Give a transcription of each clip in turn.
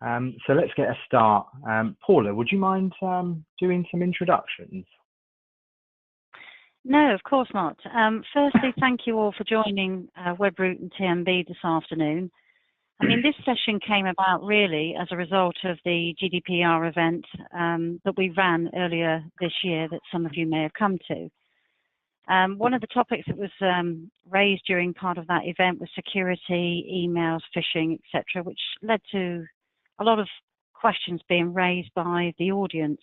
So let's get a start. Paula, would you mind doing some introductions? No, of course not. Firstly, thank you all for joining Webroot and TMB this afternoon. I mean, this session came about really as a result of the GDPR event that we ran earlier this year that some of you may have come to. One of the topics that was raised during part of that event was security, emails, phishing, etc., which led to a lot of questions being raised by the audience.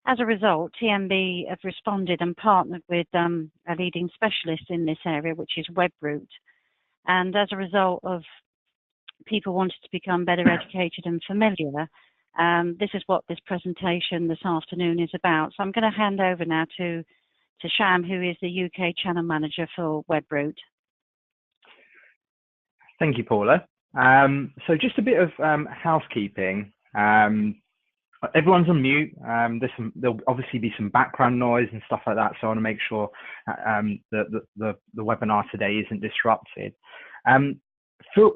As a result, TMB have responded and partnered with a leading specialist in this area, which is Webroot. And as a result of people wanting to become better educated and familiar, this is what this presentation this afternoon is about. So I'm going to hand over now to Sham, who is the UK channel manager for Webroot. Thank you, Paula. So just a bit of housekeeping. Everyone's on mute. There'll obviously be some background noise and stuff like that, so I want to make sure the webinar today isn't disrupted.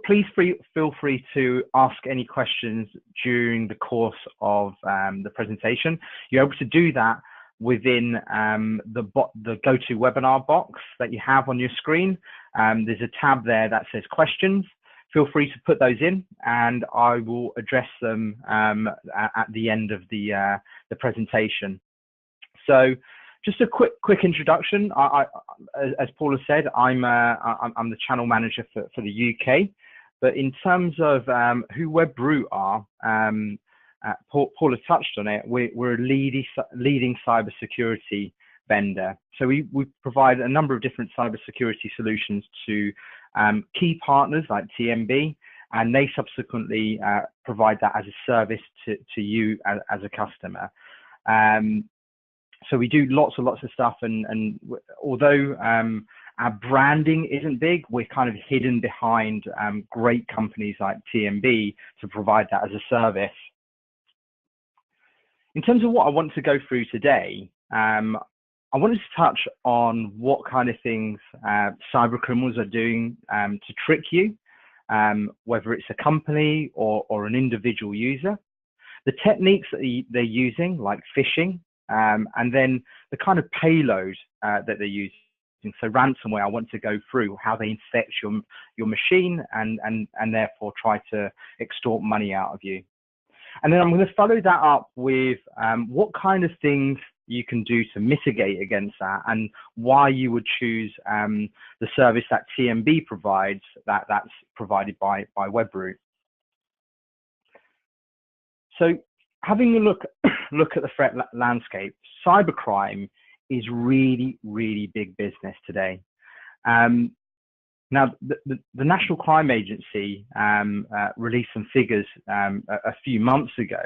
Please feel free to ask any questions during the course of the presentation. You're able to do that within the GoToWebinar box that you have on your screen. There's a tab there that says questions. Feel free to put those in, and I will address them at the end of the presentation. So, just a quick introduction. As Paula said, I'm the channel manager for the UK. But in terms of who Webroot are, Paula touched on it. We're a leading cybersecurity vendor. So we provide a number of different cybersecurity solutions to key partners like TMB, and they subsequently provide that as a service to you as a customer. So we do lots and lots of stuff, and although our branding isn't big, we're kind of hidden behind great companies like TMB to provide that as a service. In terms of what I want to go through today, I wanted to touch on what kind of things cyber criminals are doing to trick you, whether it's a company or an individual user, the techniques that they're using, like phishing, and then the kind of payload that they're using. So ransomware, I want to go through how they infect your machine and therefore try to extort money out of you. And then I'm going to follow that up with what kind of things you can do to mitigate against that, and why you would choose the service that TMB provides, that's provided by Webroot. So having a look at the threat landscape, cybercrime is really, really big business today. Now, the National Crime Agency released some figures a few months ago,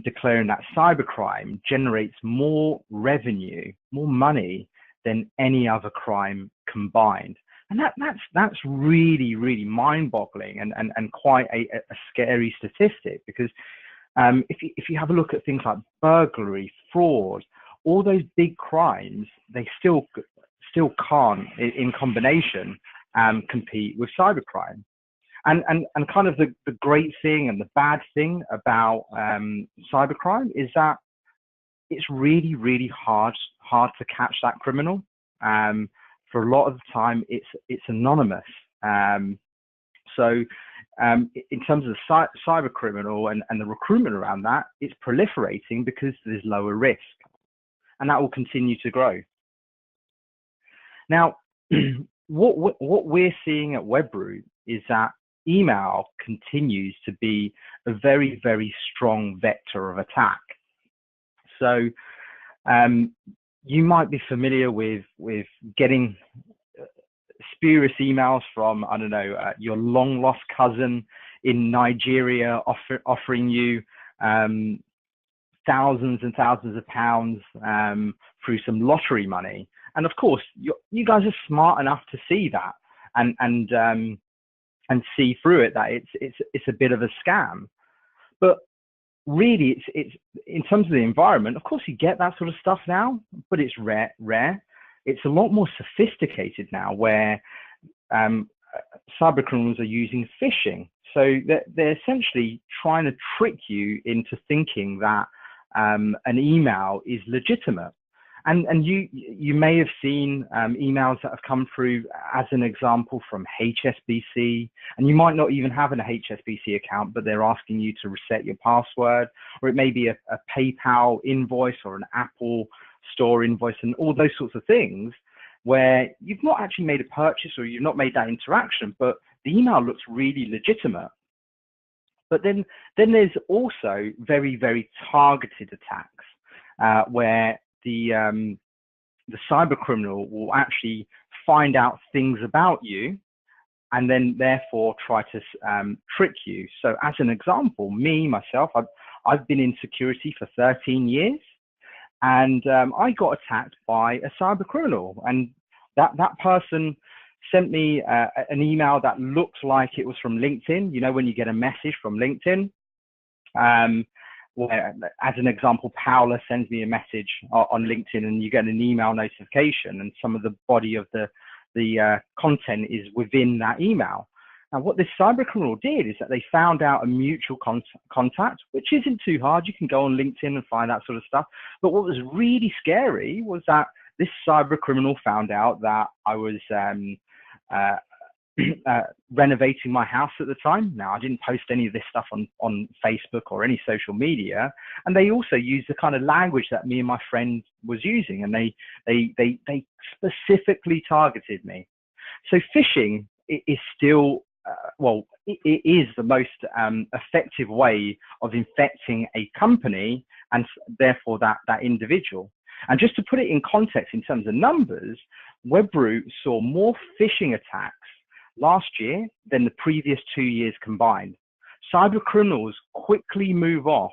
declaring that cybercrime generates more revenue, more money than any other crime combined. And that's really, really mind-boggling and quite a scary statistic, because if you have a look at things like burglary, fraud, all those big crimes, they still can't, in combination, compete with cybercrime. And kind of the great thing and the bad thing about cybercrime is that it's really, really hard to catch that criminal. For a lot of the time, it's anonymous. So in terms of the cyber criminal and the recruitment around that, it's proliferating because there's lower risk, and that will continue to grow. Now, what we're seeing at Webroot is that email continues to be a very, very strong vector of attack. So you might be familiar with getting spurious emails from, I don't know, your long lost cousin in Nigeria offering you thousands and thousands of pounds through some lottery money. And of course, you guys are smart enough to see that and see through it that it's a bit of a scam. But really, it's in terms of the environment, of course you get that sort of stuff now, but it's rare. It's a lot more sophisticated now, where cyber criminals are using phishing. So they're essentially trying to trick you into thinking that an email is legitimate. And you may have seen emails that have come through as an example from HSBC, and you might not even have an HSBC account, but they're asking you to reset your password, or it may be a PayPal invoice or an Apple Store invoice, and all those sorts of things where you've not actually made a purchase or you've not made that interaction, but the email looks really legitimate. But then there's also very, very targeted attacks where the cyber criminal will actually find out things about you and then therefore try to trick you. So as an example, myself, I've been in security for 13 years, and I got attacked by a cyber criminal, and that person sent me an email that looked like it was from LinkedIn. You know, when you get a message from LinkedIn, where, as an example, Paula sends me a message on LinkedIn, and you get an email notification, and some of the body of the content is within that email. Now, what this cyber criminal did is that they found out a mutual contact, which isn't too hard. You can go on LinkedIn and find that sort of stuff. But what was really scary was that this cyber criminal found out that I was renovating my house at the time. Now, I didn't post any of this stuff on Facebook or any social media, and they also used the kind of language that me and my friend was using, and they specifically targeted me. So phishing is still it is the most effective way of infecting a company and therefore that individual. And just to put it in context in terms of numbers, Webroot saw more phishing attacks last year than the previous 2 years combined. Cyber criminals quickly move off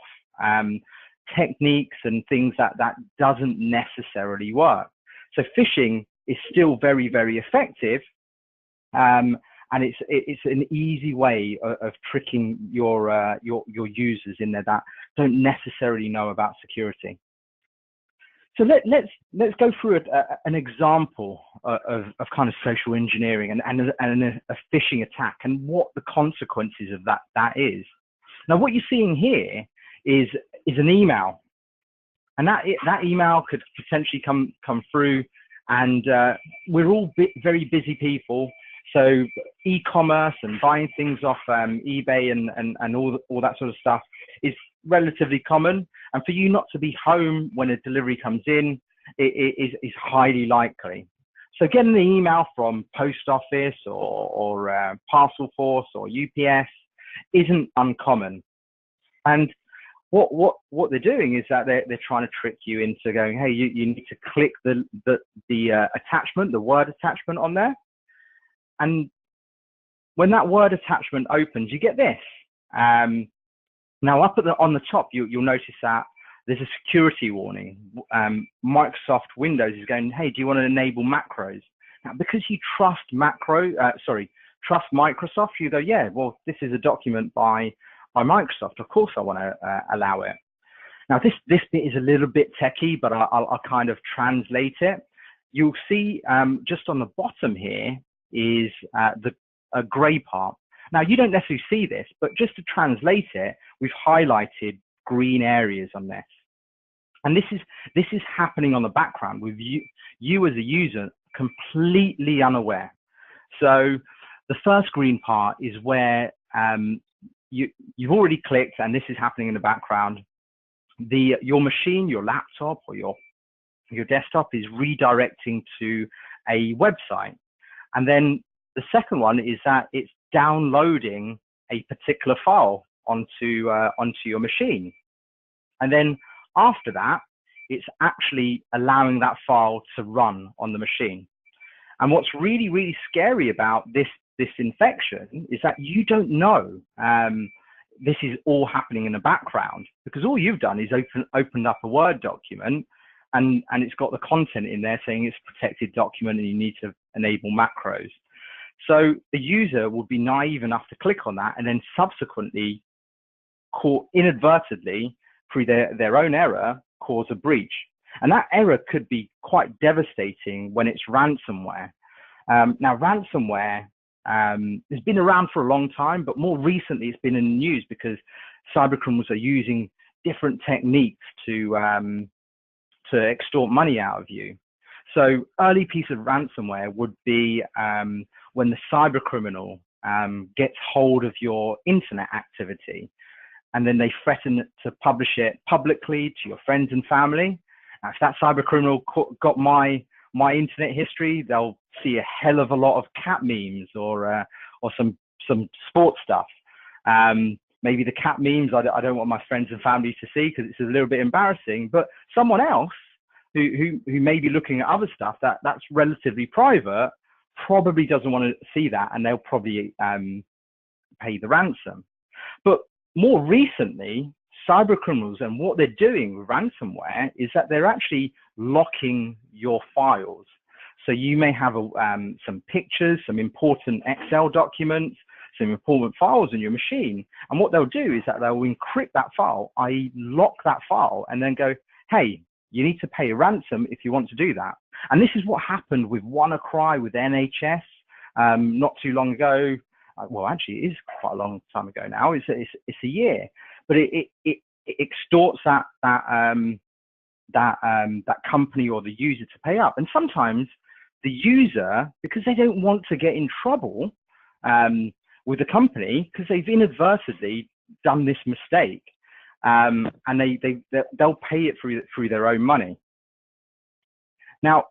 techniques and things that doesn't necessarily work. So phishing is still very, very effective, and it's an easy way of tricking your users in there that don't necessarily know about security. So let's go through an example of kind of social engineering and a phishing attack and what the consequences of that is. Now, what you're seeing here is an email, and that email could potentially come through, and we're all very busy people. So e-commerce and buying things off eBay and all that sort of stuff is relatively common. And for you not to be home when a delivery comes in is highly likely. So getting an email from post office or parcel force or UPS isn't uncommon. And what they're doing is that they're trying to trick you into going, hey, you need to click the attachment, the word attachment on there. And when that word attachment opens, you get this. Now, up on the top, you'll notice that there's a security warning. Microsoft Windows is going, hey, do you want to enable macros? Now, because you trust trust Microsoft, you go, yeah, well, this is a document by Microsoft. Of course, I want to allow it. Now, this bit is a little bit techie, but I'll kind of translate it. You'll see just on the bottom here is a gray part. Now, you don't necessarily see this, but just to translate it, we've highlighted green areas on this. And this is happening on the background with you as a user completely unaware. So the first green part is where you've already clicked, and this is happening in the background. Your machine, your laptop or your desktop is redirecting to a website. And then the second one is that it's downloading a particular file onto your machine. And then after that, it's actually allowing that file to run on the machine. And what's really, really scary about this infection is that you don't know this is all happening in the background, because all you've done is opened up a Word document and it's got the content in there saying it's a protected document and you need to enable macros. So the user would be naive enough to click on that and then subsequently inadvertently, through their own error, cause a breach. And that error could be quite devastating when it's ransomware. Now, ransomware It's been around for a long time, but more recently it's been in the news because cybercriminals are using different techniques to extort money out of you. So early piece of ransomware would be when the cybercriminal gets hold of your internet activity, and then they threaten to publish it publicly to your friends and family. Now, if that cybercriminal got my internet history, they'll see a hell of a lot of cat memes or some sports stuff. Maybe the cat memes I don't want my friends and family to see because it's a little bit embarrassing. But someone else who may be looking at other stuff that's relatively private probably doesn't want to see that, and they'll probably pay the ransom. But more recently, cyber criminals and what they're doing with ransomware is that they're actually locking your files. So you may have some pictures, some important Excel documents, some important files on your machine. And what they'll do is that they'll encrypt that file, i.e. lock that file, and then go, hey, you need to pay a ransom if you want to do that. And this is what happened with WannaCry, with NHS, not too long ago. Well, actually, it is quite a long time ago now. It's a year, but it extorts that company or the user to pay up. And sometimes the user, because they don't want to get in trouble with the company, because they've inadvertently done this mistake, and they'll pay it through their own money. Now,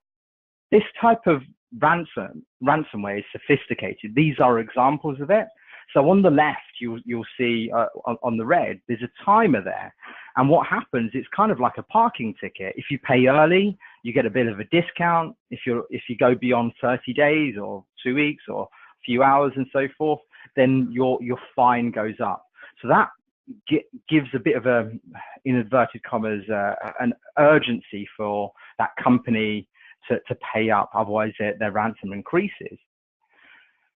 this type of ransomware is sophisticated. These are examples of it. So on the left, you'll see on the red, there's a timer there. And what happens, it's kind of like a parking ticket. If you pay early, you get a bit of a discount. If you go beyond 30 days or 2 weeks or a few hours and so forth, then your fine goes up. So that gives a bit of a, in inverted commas, an urgency for that company to pay up, otherwise their ransom increases.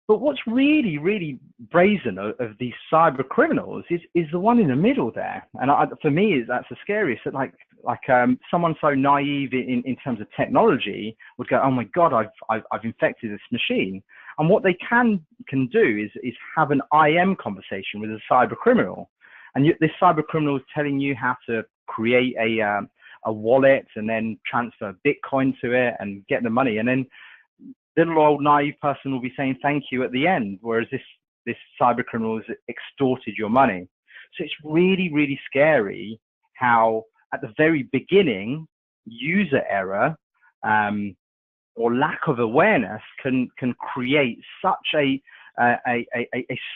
But what's really, really brazen of these cyber criminals is the one in the middle there. And for me, that's the scariest. That like someone so naive in terms of technology would go, oh my God, I've infected this machine. And what they can do is have an IM conversation with a cyber criminal. And this cyber criminal is telling you how to create a wallet and then transfer Bitcoin to it and get the money. And then little old naive person will be saying thank you at the end, whereas this cyber criminal has extorted your money. So it's really, really scary how at the very beginning, user error or lack of awareness can create such a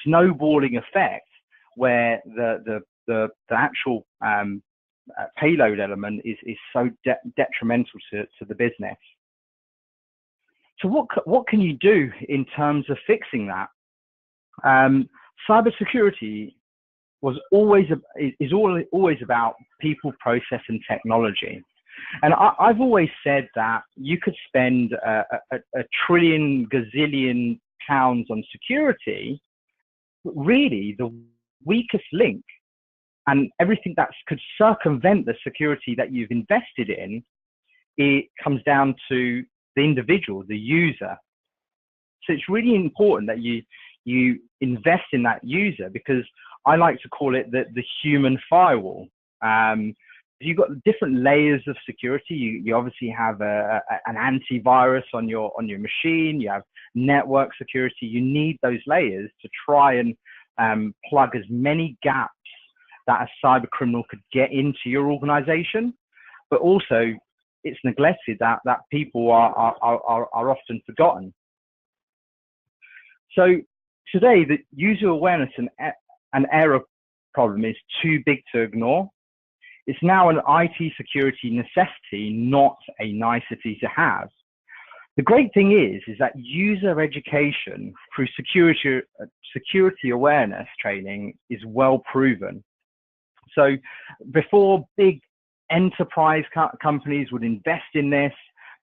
snowballing effect where the actual payload element is so detrimental to the business. So what can you do in terms of fixing that? Cybersecurity is always about people, process, and technology. And I've always said that you could spend a trillion, gazillion pounds on security, but really the weakest link and everything that could circumvent the security that you've invested in, it comes down to the individual, the user. So it's really important that you invest in that user, because I like to call it the human firewall. You've got different layers of security. You obviously have an antivirus on your machine. You have network security. You need those layers to try and plug as many gaps that a cyber criminal could get into your organization, but also it's neglected that people are often forgotten. So today, the user awareness and error problem is too big to ignore. It's now an IT security necessity, not a nicety to have. The great thing is that user education through security awareness training is well proven. So before, big enterprise companies would invest in this,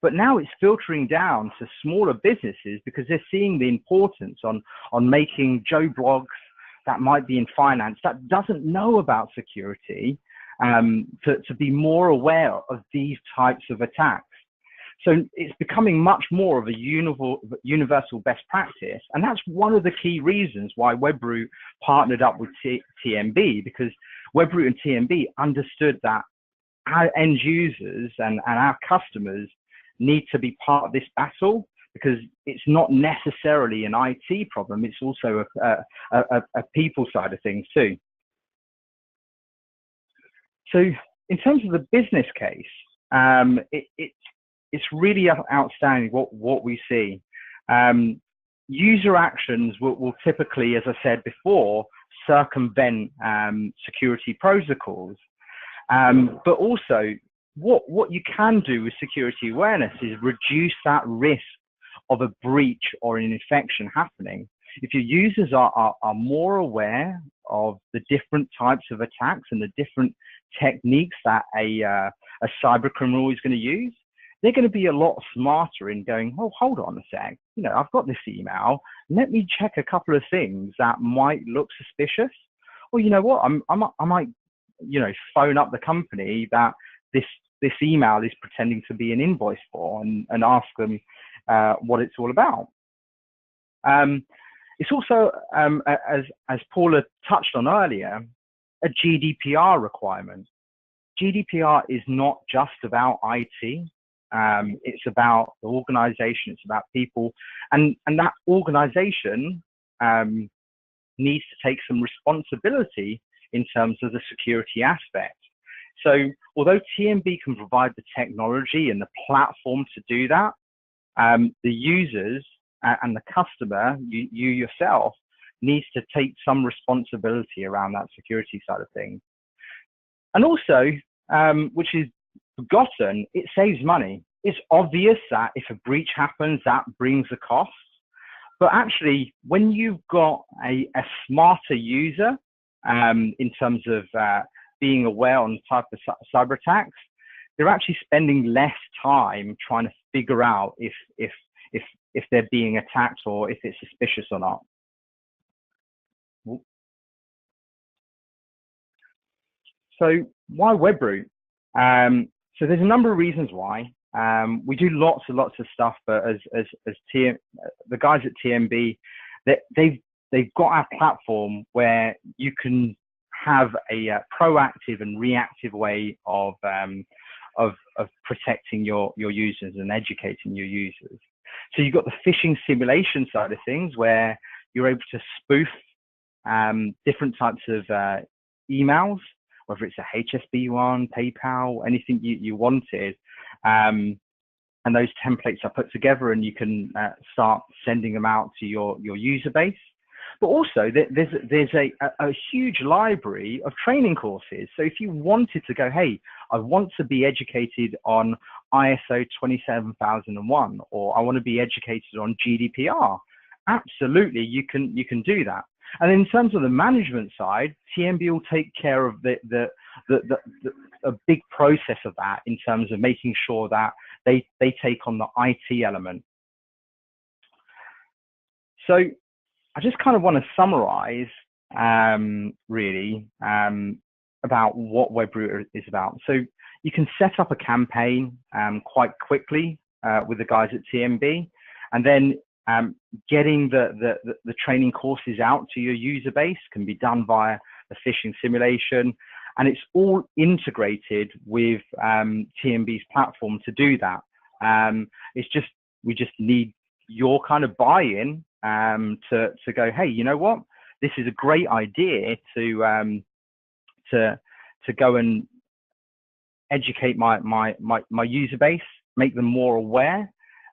but now it's filtering down to smaller businesses because they're seeing the importance on making Joe blogs that might be in finance that doesn't know about security to be more aware of these types of attacks. So it's becoming much more of a universal best practice. And that's one of the key reasons why Webroot partnered up with TMB, because Webroot and TMB understood that our end users and our customers need to be part of this battle, because it's not necessarily an IT problem. It's also a people side of things too. So in terms of the business case, it's really outstanding what we see. User actions will typically, as I said before, circumvent security protocols. But also, what you can do with security awareness is reduce that risk of a breach or an infection happening. If your users are more aware of the different types of attacks and the different techniques that a cyber criminal is going to use, they're going to be a lot smarter in going, oh, hold on a sec, I've got this email. Let me check a couple of things that might look suspicious. Or you know what, I might, phone up the company that this email is pretending to be an invoice for, and ask them what it's all about. It's also, as Paula touched on earlier, a GDPR requirement. GDPR is not just about IT. It's about the organization, it's about people, and that organization needs to take some responsibility in terms of the security aspect. So although TMB can provide the technology and the platform to do that, the users and the customer, you yourself, needs to take some responsibility around that security side of things. And also, which is forgotten, it saves money. It's obvious that if a breach happens, that brings a cost. But actually, when you've got a smarter user in terms of being aware on the type of cyber attacks, they're actually spending less time trying to figure out if they're being attacked or if it's suspicious or not. So why Webroot? So there's a number of reasons why. We do lots and lots of stuff, but as the guys at TMB, they've got our platform where you can have a proactive and reactive way of protecting your users and educating your users. So you've got the phishing simulation side of things, where you're able to spoof different types of emails, whether it's a HSB one, PayPal, anything you wanted. And those templates are put together, and you can start sending them out to your user base. But also, there's a huge library of training courses. So if you wanted to go, hey, I want to be educated on ISO 27001, or I want to be educated on GDPR, absolutely, you can do that. And in terms of the management side, TMB will take care of a big process of that, in terms of making sure that they take on the IT element. So I just kind of want to summarize really about what Webroot is about. So you can set up a campaign quite quickly with the guys at TMB, and then getting the training courses out to your user base can be done via the phishing simulation, and it's all integrated with TMB's platform to do that. We just need your kind of buy-in to go, hey, you know what? This is a great idea to go and educate my user base, make them more aware,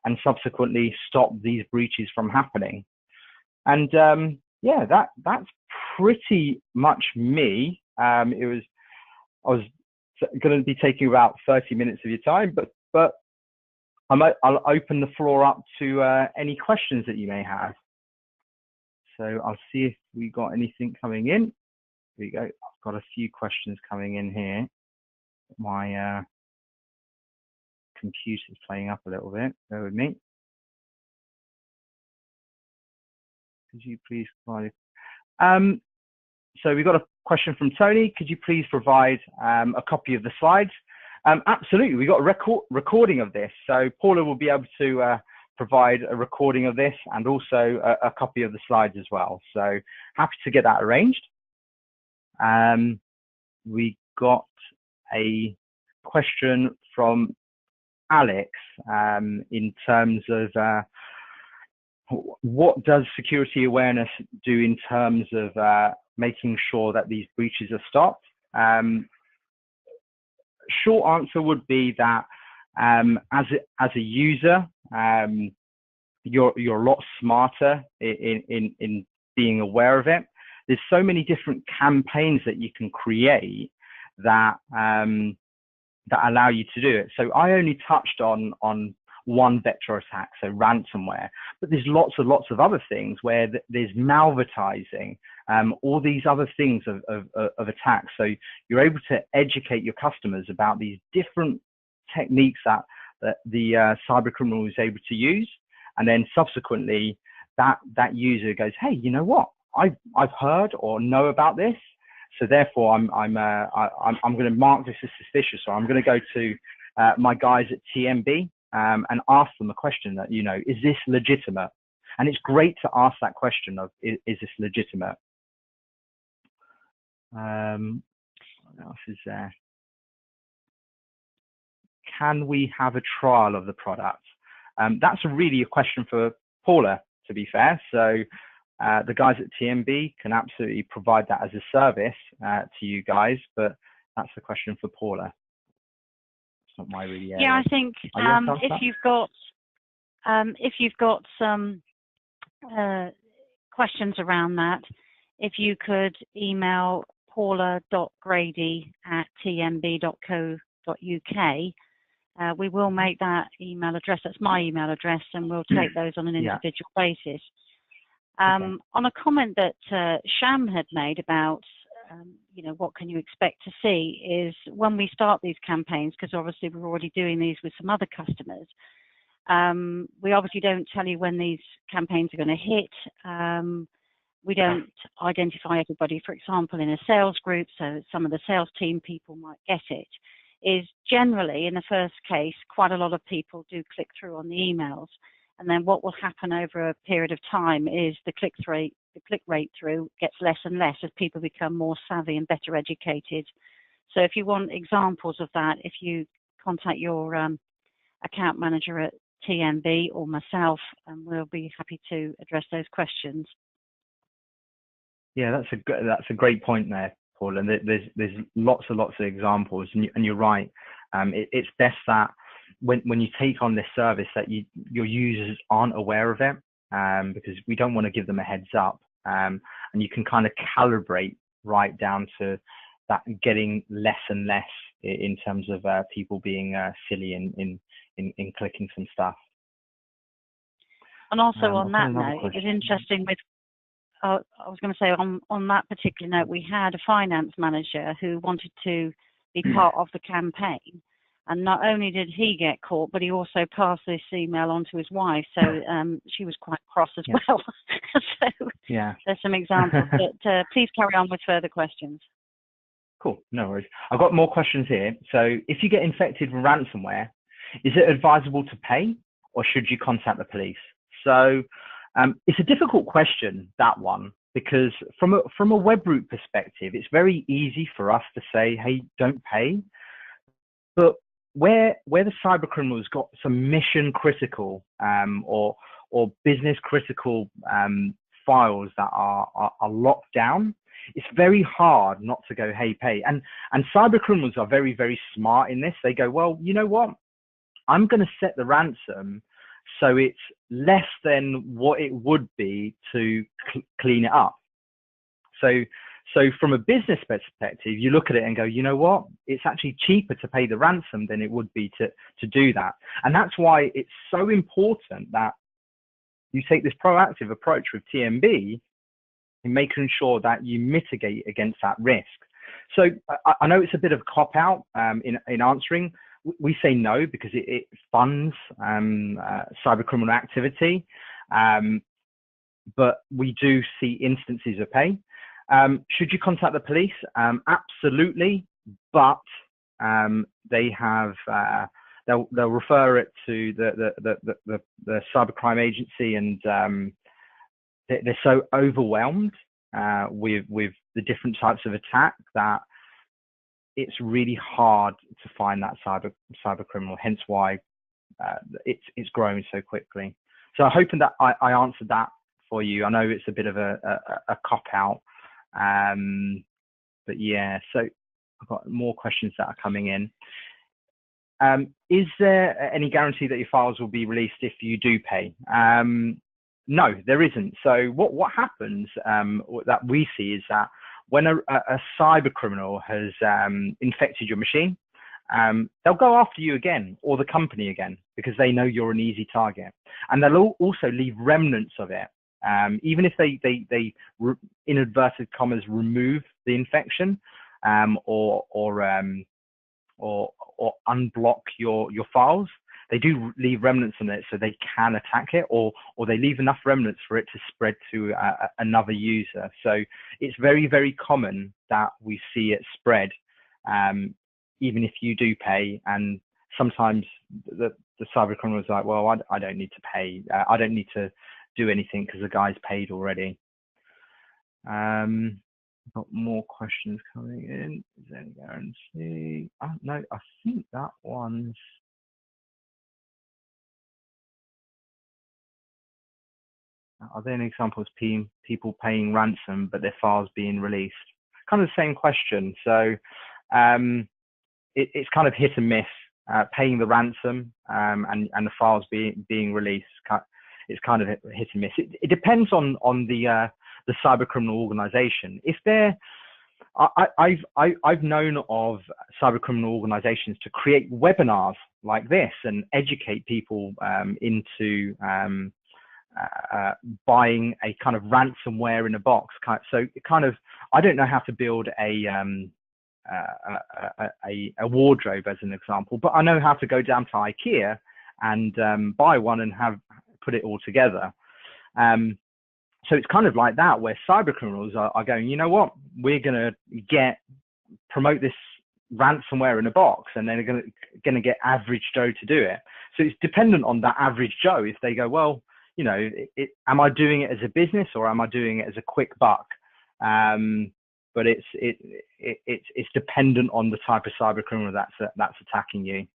and subsequently stop these breaches from happening. And yeah, that's pretty much me. I was going to be taking about 30 minutes of your time, but I'll open the floor up to any questions that you may have. So I'll see if we got anything coming in. Here we go. I've got a few questions coming in here. My computer's playing up a little bit. Bear with me. Could you please provide? So we've got a question from Tony. Could you please provide a copy of the slides? Absolutely. We got a recording of this. So Paula will be able to provide a recording of this and also a copy of the slides as well. So happy to get that arranged. We got a question from Alex in terms of what does security awareness do in terms of making sure that these breaches are stopped? Short answer would be that as a user, you're a lot smarter in being aware of it. There's so many different campaigns that you can create that that allow you to do it. So I only touched on one vector attack, so ransomware, but there's lots of other things where there's malvertising, all these other things of attacks. So you're able to educate your customers about these different techniques that the cyber criminal is able to use, and then subsequently that user goes, hey, you know what? I've heard or know about this, so therefore I'm going to mark this as suspicious, or I'm going to go to my guys at TMB and ask them a question that, is this legitimate? And it's great to ask that question of, is this legitimate? What else is there? Can we have a trial of the product? That's really a question for Paula, to be fair. So the guys at TMB can absolutely provide that as a service to you guys, but that's the question for Paula. It's not my really area. Yeah, I think if you've got some questions around that, if you could email paula.grady@tmb.co.uk, we will make that email address. That's my email address, and we'll take those on an individual basis. On a comment that Sham had made about, what can you expect to see, is when we start these campaigns, because obviously we're already doing these with some other customers, we obviously don't tell you when these campaigns are going to hit. We don't identify everybody, for example, in a sales group, so some of the sales team people might get it. Is generally, in the first case, quite a lot of people do click through on the emails. And then what will happen over a period of time is the click rate through gets less and less as people become more savvy and better educated. So if you want examples of that, if you contact your account manager at TMB or myself, we'll be happy to address those questions. Yeah, that's a great point there, Paul. And there's lots of examples, and you're right. It's best that when you take on this service that your users aren't aware of it, because we don't want to give them a heads up, and you can kind of calibrate right down to that getting less and less in terms of people being silly in clicking some stuff. And also on that note, it was interesting with, I was going to say on that particular note, we had a finance manager who wanted to be part of the campaign. And not only did he get caught, but he also passed this email on to his wife. So she was quite cross as well. So there's some examples. But please carry on with further questions. Cool, no worries. I've got more questions here. So if you get infected with ransomware, is it advisable to pay, or should you contact the police? So it's a difficult question, that one, because from a Webroot perspective, it's very easy for us to say, hey, don't pay. But where the cyber criminals got some mission critical or business critical files that are locked down, it's very hard not to go, hey, pay. And cyber criminals are very, very smart in this. They go, well, you know what? I'm going to set the ransom so it's less than what it would be to clean it up. So from a business perspective, you look at it and go, you know what? It's actually cheaper to pay the ransom than it would be to do that. And that's why it's so important that you take this proactive approach with TMB in making sure that you mitigate against that risk. So I know it's a bit of a cop-out in answering. We say no because it funds cyber criminal activity, but we do see instances of pay. Should you contact the police? Absolutely, but they have they'll refer it to the cybercrime agency, and they're so overwhelmed with the different types of attack that it's really hard to find that cyber criminal. Hence why it's growing so quickly. So I'm hoping that I answered that for you. I know it's a bit of a cop out, but yeah. So I've got more questions that are coming in. Is there any guarantee that your files will be released if you do pay? No, there isn't. So what happens that we see is that when a cyber criminal has infected your machine, they'll go after you again, or the company again, because they know you're an easy target, and they'll also leave remnants of it. Even if they in inverted commas remove the infection, or unblock your files, they do leave remnants on it so they can attack it, or they leave enough remnants for it to spread to another user. So it's very, very common that we see it spread, even if you do pay. And sometimes the cyber criminal is like, well, I don't need to pay. I don't need to do anything because the guy's paid already. Got more questions coming in. Is there any guarantee? Oh, no, I think that one's. Are there any examples of people paying ransom but their files being released? Kind of the same question. So it's kind of hit and miss. Paying the ransom and the files being released. It's kind of hit and miss. It depends on the cyber criminal organization. If they're, I've known of cyber criminal organizations to create webinars like this and educate people into buying a kind of ransomware in a box. So kind of, I don't know how to build a wardrobe as an example, but I know how to go down to IKEA and buy one and put it all together. So it's kind of like that, where cyber criminals are going, you know what, we're going to promote this ransomware in a box, and then they're going to get average Joe to do it. So it's dependent on that average Joe. If they go, well, you know, am I doing it as a business or am I doing it as a quick buck? But it's dependent on the type of cyber criminal that's attacking you.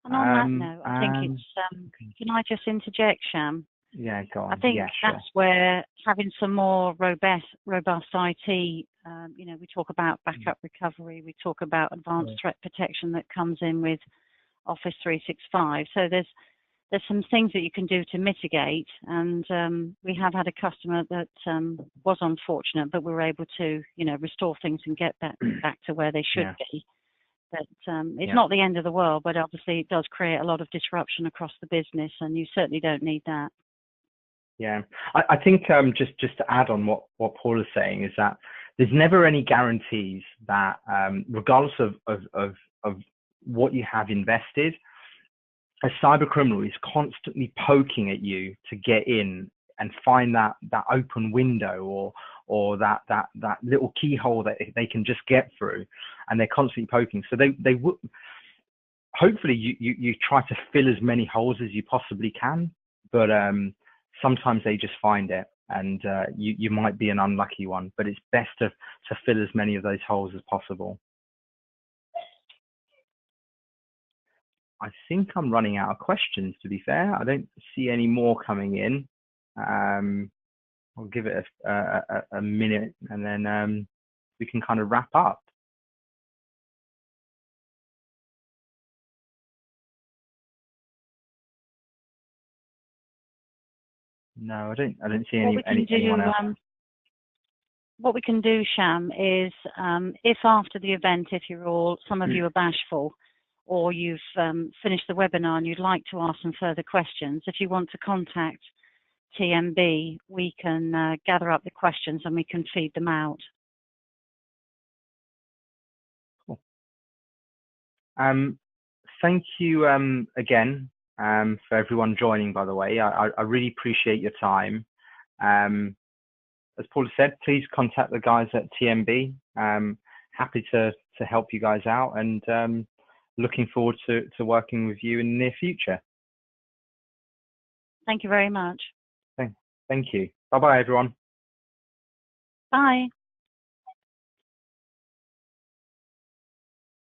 And on that note, I think it's. Can I just interject, Sham? Yeah, go on. I think that's where having some more robust IT. You know, we talk about backup recovery. We talk about advanced threat protection that comes in with Office 365. So there's some things that you can do to mitigate, and we have had a customer that was unfortunate, but we were able to, you know, restore things and get back to where they should be. But it's not the end of the world, but obviously it does create a lot of disruption across the business, and you certainly don't need that. Yeah, I think just to add on what Paul is saying is that there's never any guarantees that regardless of what you have invested, a cyber criminal is constantly poking at you to get in and find that open window or that little keyhole that they can just get through, and they're constantly poking. So they would hopefully you try to fill as many holes as you possibly can, but sometimes they just find it, and you might be an unlucky one. But it's best to fill as many of those holes as possible. I think I'm running out of questions, to be fair. I don't see any more coming in. I'll give it a minute, and then we can kind of wrap up. No, I don't see anyone else. What we can do, Sham, is if after the event, if some of you are bashful, or you've finished the webinar and you'd like to ask some further questions, if you want to contact TMB, we can gather up the questions and we can feed them out. Cool. Thank you again for everyone joining, by the way. I really appreciate your time. As Paul said, please contact the guys at TMB. Happy to to help you guys out, and looking forward to working with you in the near future. Thank you very much. Thank you. Bye bye, everyone. Bye.